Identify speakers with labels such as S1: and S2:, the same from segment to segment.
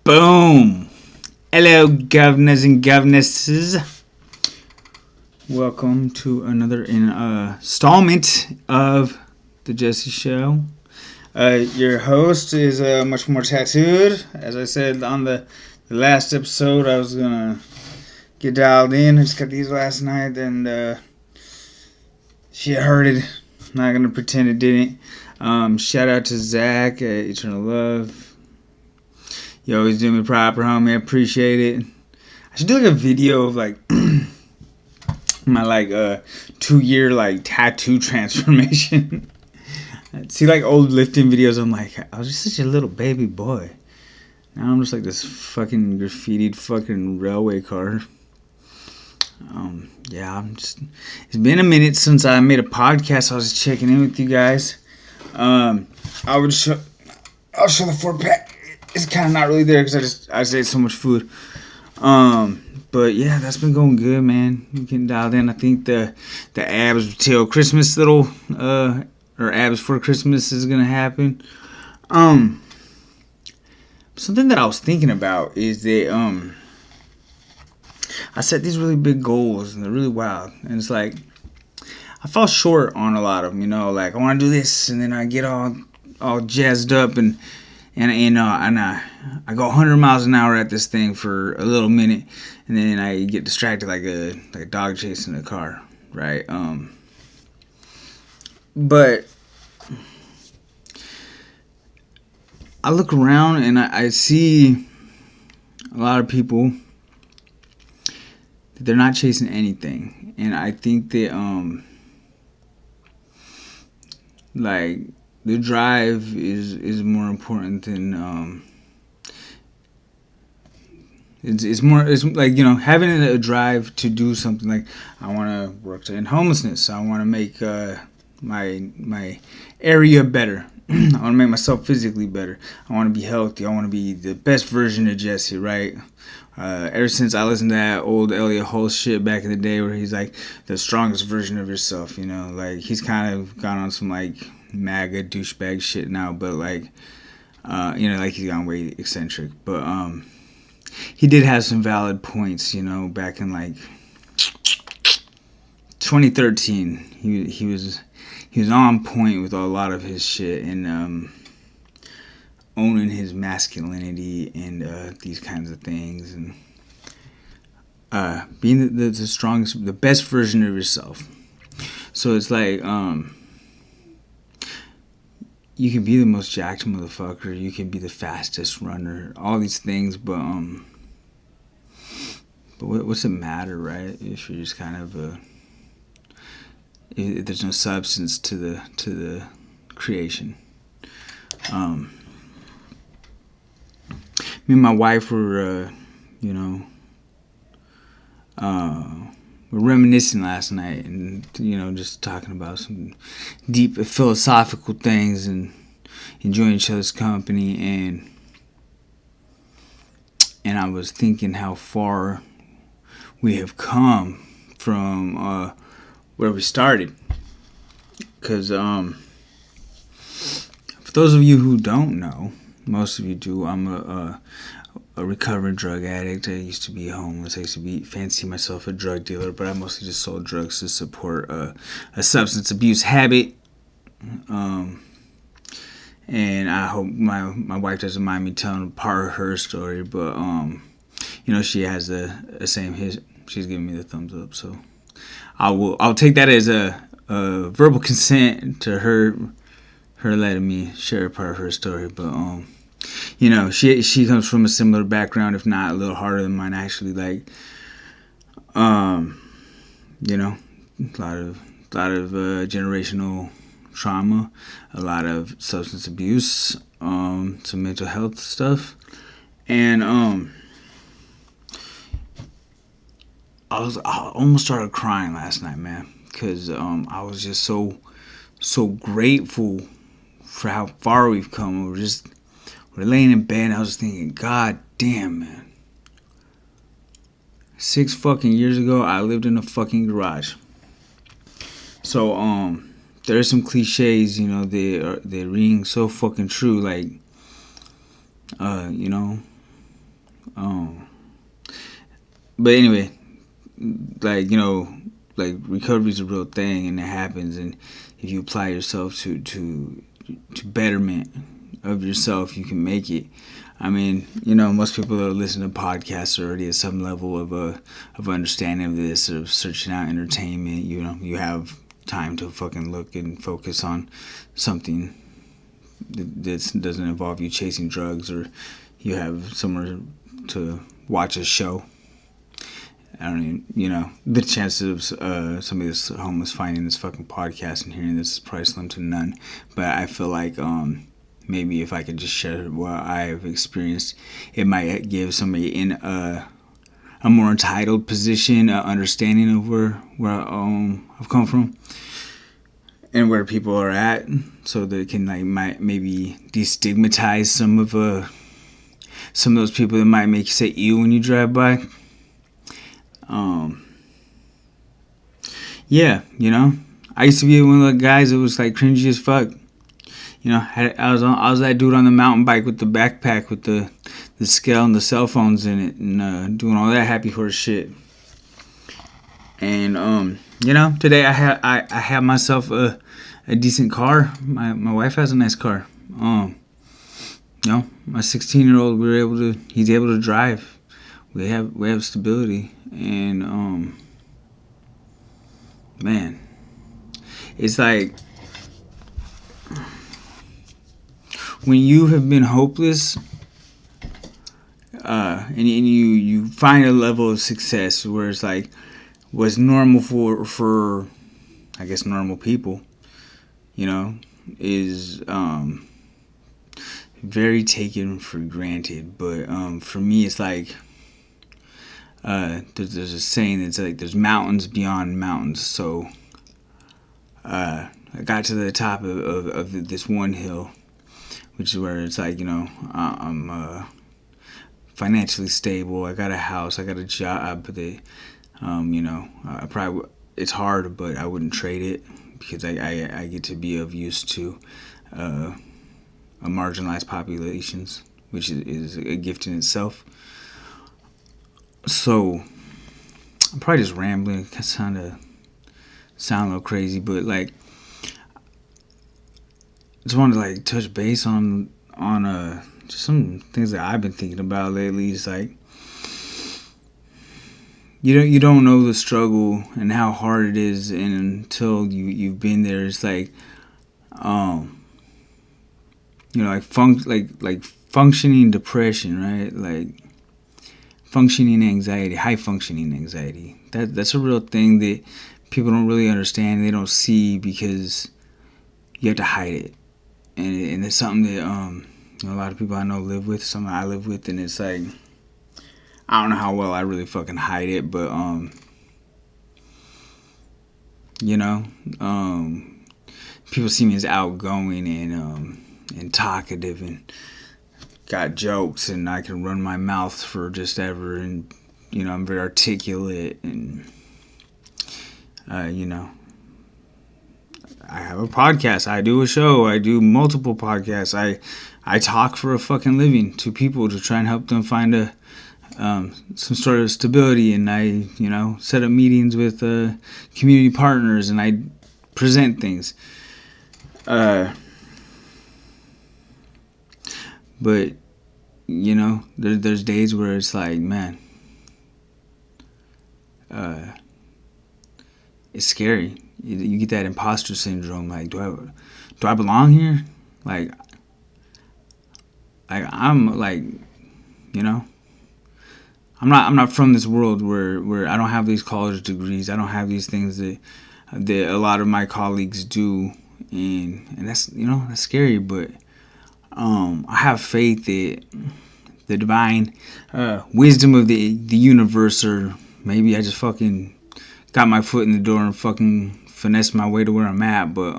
S1: Boom! Hello, governors and governesses. Welcome to another installment of the Jesse Show. Your host is much more tattooed. As I said on the last episode, I was gonna get dialed in. I just got these last night, and shit hurted. Not gonna pretend it didn't. Shout out to Zach, Eternal Love. You always do me proper, homie. I appreciate it. I should do like a video of like my 2-year tattoo transformation. See like old lifting videos. I'm like, I was just such a little baby boy. Now I'm just like this fucking graffitied fucking railway car. It's been a minute since I made a podcast. I was checking in with you guys. I'll show the 4-pack. It's kind of not really there because I just ate so much food. But yeah, that's been going good, man. You getting dialed in. I think the abs till Christmas or abs for Christmas is gonna happen. Something that I was thinking about is that I set these really big goals and they're really wild, and it's like I fall short on a lot of them. You know, like I want to do this, and then I get all jazzed up and I go 100 miles an hour at this thing for a little minute, and then I get distracted like a dog chasing a car, right? But I look around and I see a lot of people that they're not chasing anything, and I think that the drive is more important than it's like, you know, having a drive to do something. Like I want to work to end homelessness. I want to make my area better. I want to make myself physically better. I want to be healthy. I want to be the best version of Jesse, right? Ever since I listened to that old Elliot Holst shit back in the day where he's like the strongest version of yourself, you know, like he's kind of gone on some like MAGA douchebag shit now, but like like he's gone way eccentric, but he did have some valid points, you know, back in like 2013. He was on point with a lot of his shit, and owning his masculinity and these kinds of things, and being the strongest, the best version of yourself. So it's like you can be the most jacked motherfucker, you can be the fastest runner, all these things, but what's it matter, right? If you're just kind of if there's no substance to the creation. Me and my wife were we're reminiscing last night, and you know, just talking about some deep philosophical things and enjoying each other's company, and I was thinking how far we have come from where we started. Because for those of you who don't know, most of you do, I'm a recovering drug addict. I used to be homeless. I used to fancy myself a drug dealer, but I mostly just sold drugs to support a substance abuse habit. And I hope my wife doesn't mind me telling part of her story, but you know, she has the same hit. She's giving me the thumbs up, so I'll take that as a verbal consent to her letting me share a part of her story. But you know, she comes from a similar background, if not a little harder than mine, actually. Like, you know, a lot of generational trauma, a lot of substance abuse, some mental health stuff, and I almost started crying last night, man, because I was just so grateful for how far we've come. We're laying in bed, and I was thinking, God damn, man. 6 fucking years ago, I lived in a fucking garage. So, there are some cliches, you know, they ring so fucking true. Like, You know. But anyway, like, you know, like, recovery is a real thing, and it happens. And if you apply yourself to betterment of yourself, you can make it. I mean, you know, most people that listen to podcasts are already at some level of understanding of this, of searching out entertainment. You know, you have time to fucking look and focus on something that doesn't involve you chasing drugs, or you have somewhere to watch a show. I don't even, you know, the chances of somebody that's homeless finding this fucking podcast and hearing this is probably slim to none. But I feel like maybe if I could just share what I've experienced, it might give somebody in a more entitled position, understanding of where I've come from and where people are at, so that it can might maybe destigmatize some of those people that might make you say ew when you drive by. Yeah, you know, I used to be one of the guys that was like cringy as fuck. You know, I was that dude on the mountain bike with the backpack with the scale and the cell phones in it, and doing all that happy horse shit. And you know, today I have myself a decent car. My wife has a nice car. You know, my 16-year-old, he's able to drive. We have stability, and man, it's like when you have been hopeless, and you find a level of success where it's like what's normal for I guess normal people, you know, is very taken for granted. But for me, it's like there's a saying that's like there's mountains beyond mountains. So I got to the top of this one hill, which is where it's like, you know, I'm financially stable. I got a house. I got a job. But you know, it's hard, but I wouldn't trade it, because I get to be of use to marginalized populations, which is a gift in itself. So I'm probably just rambling. It sound a little crazy, but like, I just wanted to like touch base on just some things that I've been thinking about lately. It's like, you don't know the struggle and how hard it is, and until you've been there, it's like, you know, like functioning depression, right? Like functioning anxiety, high functioning anxiety. That's a real thing that people don't really understand. They don't see, because you have to hide it, and it's something that you know, a lot of people I know live with, something I live with, and it's like, I don't know how well I really fucking hide it, but you know, people see me as outgoing and talkative, and got jokes, and I can run my mouth for just ever, and you know, I'm very articulate, and you know, I have a podcast, I do a show, I do multiple podcasts, I talk for a fucking living to people to try and help them find some sort of stability, and I, you know, set up meetings with community partners, and I present things. But you know, there's days where it's like, man, it's scary. You get that imposter syndrome. Like, do I belong here? Like I'm like, you know, I'm not from this world where I don't have these college degrees. I don't have these things that a lot of my colleagues do, and that's, you know, that's scary. But I have faith that the divine wisdom of the universe, or maybe I just fucking got my foot in the door and fucking finessed my way to where I'm at. But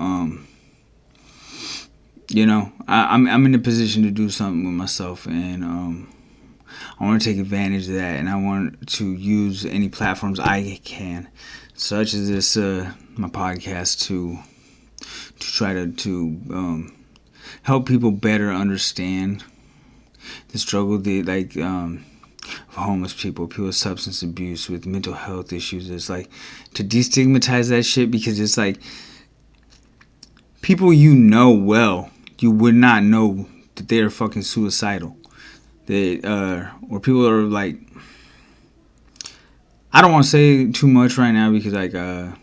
S1: you know, I'm in a position to do something with myself, and I want to take advantage of that, and I want to use any platforms I can, such as this my podcast, to try to help people better understand struggle of homeless people with substance abuse, with mental health issues. It's like to destigmatize that shit, because it's like people well, you would not know that they are fucking suicidal. Or people are like, I don't want to say too much right now, because I don't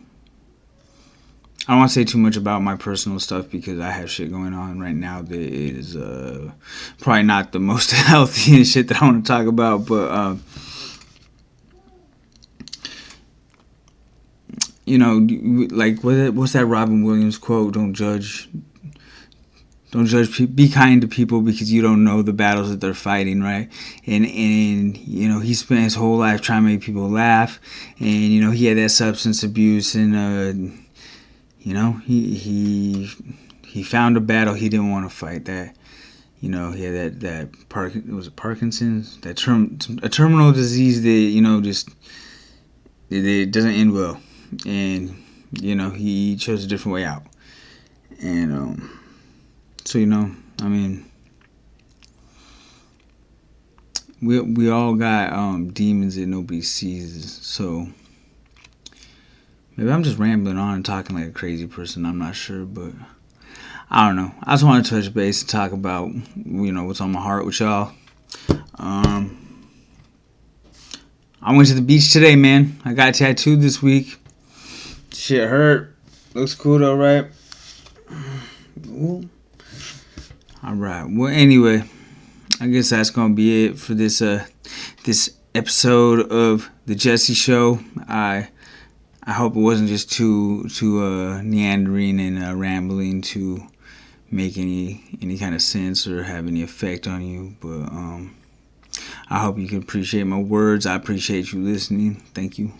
S1: want to say too much about my personal stuff, because I have shit going on right now that is probably not the most healthy and shit that I want to talk about. But like what's that Robin Williams quote? Don't judge. Be kind to people, because you don't know the battles that they're fighting, right? And he spent his whole life trying to make people laugh, and he had that substance abuse, and he found a battle he didn't want to fight. That he had that Parkinson's, a terminal disease that just it doesn't end well, and he chose a different way out, and so I mean, we all got demons that nobody sees. So maybe I'm just rambling on and talking like a crazy person. I'm not sure, but I don't know. I just want to touch base and talk about what's on my heart with y'all. I went to the beach today, man. I got tattooed this week. Shit hurt. Looks cool though, right? Ooh. Alright, well anyway, I guess that's gonna be it for this episode of The Jesse Show. I hope it wasn't just too meandering and rambling to make any kind of sense or have any effect on you, but I hope you can appreciate my words. I appreciate you listening. Thank you.